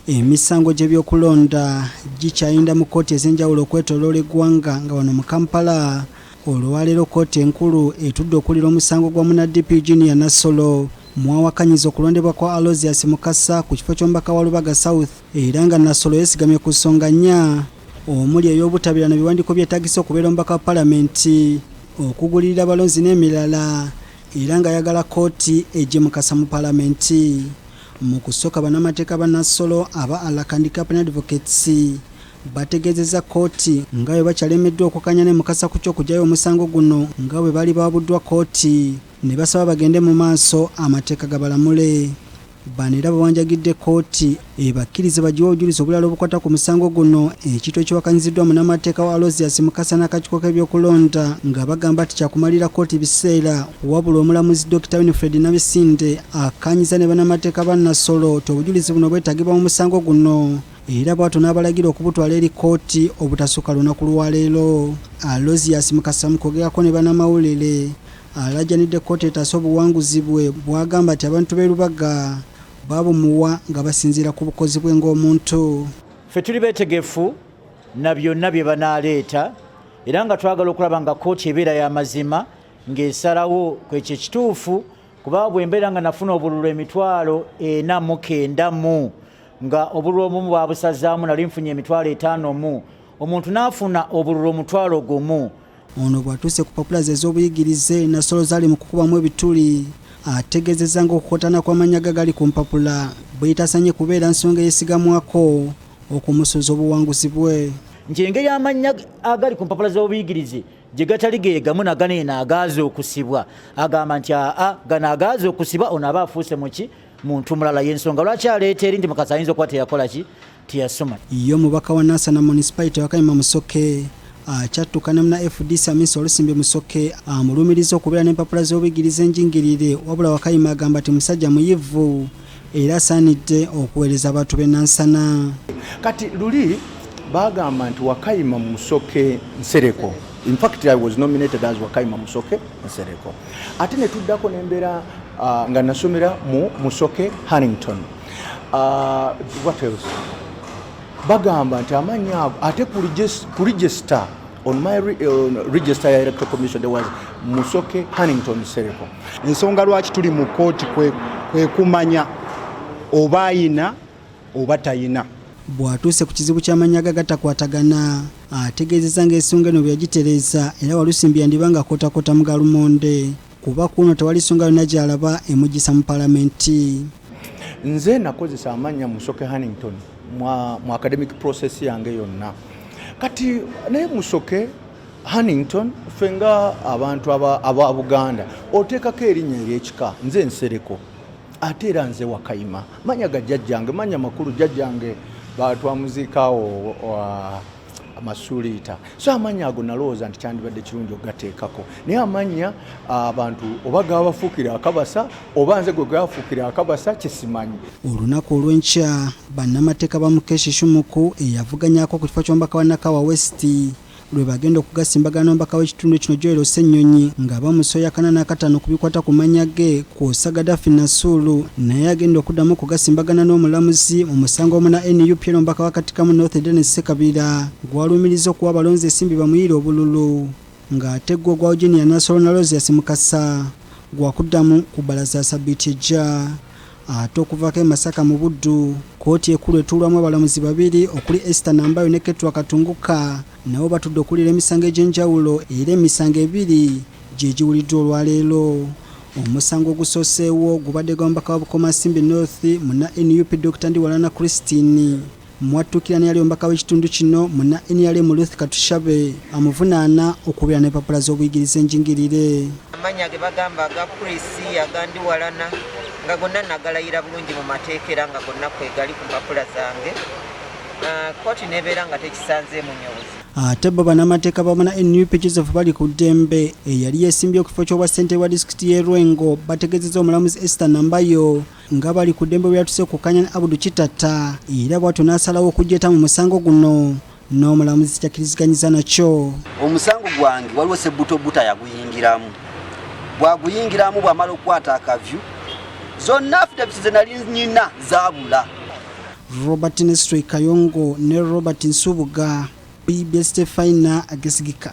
Emisango gy'ebyokulonda gikyayinda mu kkooti ez'enjawulo okwetooloola eggwanga nga wano mu Kampala olwaleero kkooti enkulu etudde okulira omusango gwa munna DP Junior Nassolo mwawakanyiza okulondebwa kwa Aloysius Mukasa ku kifo ky'omubaka wa Lubaga South era nga Nassolo yeesigamye ku nsonga nnya omuli ey'obutabirana biwandiiko byetaagisa okubeera omubaka wa palamenti okugulirira abalonzi n'emirala era nga ayagala kkooti ejje Mukasa mu palamenti. Mu kusooka bannamateeka ba Nassolo aba Alakandi Campaign Advocates bategeezezza kkooti nga bwe bakyalemeddwa okukanya ne Mukasa ku ky'okugyayo omusango guno nga bwe bali babuddwa kkooti ne basaba bagende mu maaso amateeka gabalamule. Bano era bawanjagidde kkooti ebakkirize bagiwe obujulizi obulala obukwata ku musango guno ekitwe ekiwakanyiziddwa munnamateeka wa Aloysius Mukasa n'akakiiko k'ebyokulonda nga bagamba nti kyakumalira kkooti biseera wabula omulamuzi Dr. Winfred Nabisinde akanyiza ne bannamateeka ba Nassolo ti obujulizi buno bwetaagibwa mu musango guno era bw'atyo n'abalagira okubutwala eri kkooti obutasukka lunaku lwaleero. Aloysius Mukasa mu kwogerako ne bannamawulire alajjanidde kkooti etaasa obuwanguzi bwe bw'agamba nti abantu b'e Lubaga babumuwa nga basinziira ku bukozi bwe ng'omuntu. Ffe tuli beetegefu na byonna bye banaaleeta era nga twagala okulaba nga kkooti ebeera y'amazima ng'esalawo kwekyo ekituufu kuba bw'embeera nga nafuna obululu 49 nga obululu obumu bwabusazaamu nali nfunye 5 omuntu n'afuna obululu 1,000. Ono bw'atuuse ku papulazi ez'obuyigirize Nassolo zaali mu kukubamu ebituli ategeezezza ng'okukotana kw'amannya gagali ku mpapula bweyitasanye kubeera nsonga yeesigamwako okumusuuza obuwanguzi bwe. Nti engeri amannya agali ku mpapula z'obuyigirize gye gatali geegamu na gano eno agaaze okusibwa agamba nti gano agaaze okusibwa ono aba afuuse muki muntu mulala y'ensonga lwaki aleeta eri nti Mukasa ayinza okuba teyakola ki teyasoma. Ye omubaka wa Nsala municipality Wakayima Musoke akyattukana na FDC Amisa Olusimbi Musoke amulumiriza okubeera n'empapula z'obuyigirize enjingirire wabula Wakayima agamba nti musajja muyivu era asaanidde okuweereza abantu b'e Nansana. Kati luli bagamba nti Wakayima Musoke Nsereko. In fact, I was nominated as Wakayima Musoke Nsereko. Ate ne tuddako n'embeera nga nasomera mu Musoke Huntington. What else? Bagamba nti amannya ago ate ku register on my register ya electoral commission there was Musoke Huntington Nsereko. Ensonga lwaki tuli mu kooti kwe kumanya oba ayina oba tayina. Bw'atuuse ku kizibu ky'amannya agatakwatagana ategeezezza ng'ensonga eno bwe yagitereeza era Walusimbi yandibanga kootakota mu Galumonde kuba kuno tewali nsonga yonna gy'alaba emugisa mu palamenti. Nze nakozesa amannya Musoke Huntington mu academic process yange yonna. Kati naye Musoke Huntington fenga abantu aba Buganda oteekako erinnya ery'ekika nze Nsereko ate era nze Wakayima manya ga jjajjange manya makulu jjajjange batwamuziikaawo amasuuliita so amanya ago nalowooza nti kyandibadde kirungi okugateekako naye amanya abantu oba gabafuukira akabasa oba nze gwe gafuukira akabasa kisimanyi. Olunaku olw'enkya bannamateeka ba Mukeshishumuku eyavuganyako ku kifo ky'omubaka wa Nakawa West lwe bagenda okugasimbagana n'omubaka w'ekitundu kino Joel Ssenyonyi nga bamusoyakana n'akataano ku bikwata ku mannya ge kw'ossa Gaddafi Nassulu naye agenda okuddamu okugasimbagana n'omulamuzi mu musango omu na NUP omubaka wa Katikamu North Dennis Ssekabira gwalumiriza okuwa abalonzi ensimbi bamuyiire obululu ng'ate gwo gwa Junior Nassolo na Aloysius Mukasa gwakuddamu ku bbalaza Sabbiiti ejja. Ate okuvaako e Masaka mu Buddu kkooti ekulu etuulwamu abalamuzi babiri okuli Esther Nambayo ne Ketwa Katunguka nabo batudde okulira emisango egy'enjawulo era emisango ebiri gye giwuliddwa olwaleero. Omusango ogusooseewo gubadde gwa mubaka wa Bukomasimbi North munna NUP Dr. Ndiwalana Christine mwattukira yali omubaka w'ekitundu kino munna NRM Ruth Katushabe amuvunaana okubeera n'empapula z'obuyigirize enjingirire. Amanya ge bagamba aga Chris aga Ndiwalana nga gonna nagalayira bulungi mu mateeka era nga gonna kwegali ku mpapula zange. Kkooti nebeera nga tekisanze mu nyobozi. Ate bo bannamateeka bamu na NUP Joseph bali ku ddembe eyali yeesimbye ku kifo ky'obwa ssentebe wa disitulikiti y'e Lwengo bategeezezza omulamuzi Esther Nambayo nga bali ku ddembe bwe yatuse okukanya ne Abudu Kitata era bw'atyo n'asalawo okugyeta mu musango guno n'omulamuzi kyakkirizganyiza nakyo. Omusango gwange waliwo Sebbutobuta yaguyingiramu bwaguyingiramu bw'amala okukwata akavyu zonna affidaviti ze nali nnyina zaabula. Robert Nestor Kayongo ne Robert Nsubuga. BBSKATI Ageesigika.